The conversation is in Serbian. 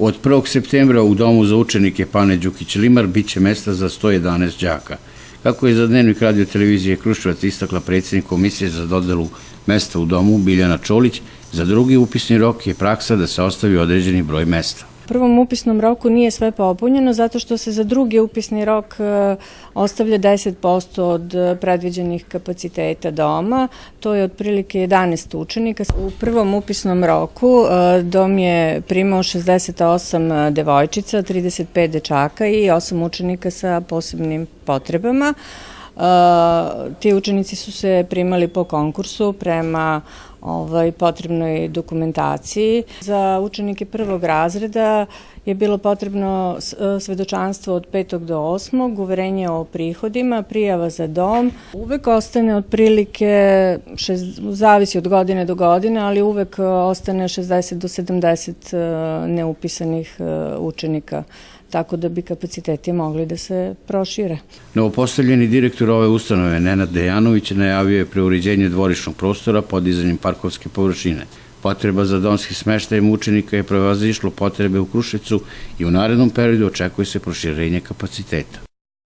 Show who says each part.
Speaker 1: Od 1. septembra u Domu za učenike Pane Đukić-Limar biće mesta za 111 đaka. Kako je za Dnevnik radio televizije Kruševac istakla predsjednik Komisije za dodelu mesta u domu Biljana Čolić, za drugi upisni rok je praksa da se ostavi određeni broj mesta.
Speaker 2: U prvom upisnom roku nije sve popunjeno zato što se za drugi upisni rok ostavlja 10% od predviđenih kapaciteta doma. To je otprilike 11 učenika. U prvom upisnom roku dom je primao 68 devojčica, 35 dečaka i 8 učenika sa posebnim potrebama. Ti učenici su se primali po konkursu prema potrebnoj dokumentaciji. Za učenike prvog razreda je bilo potrebno svedočanstvo od 5. do 8. uverenje o prihodima, prijava za dom. Uvek ostane otprilike, zavisi od godine do godine, ali uvek ostane 60 do 70 neupisanih učenika, tako da bi kapaciteti mogli da se prošire.
Speaker 1: Novopostavljeni direktor ove ustanove, Nenad Dejanović, najavio je preuređenje dvorišnog prostora podizanjem parkovske površine. Potreba za domskim smeštajem učenika je prevazišlo potrebe u Kruševcu i u narednom periodu očekuje se proširenje kapaciteta.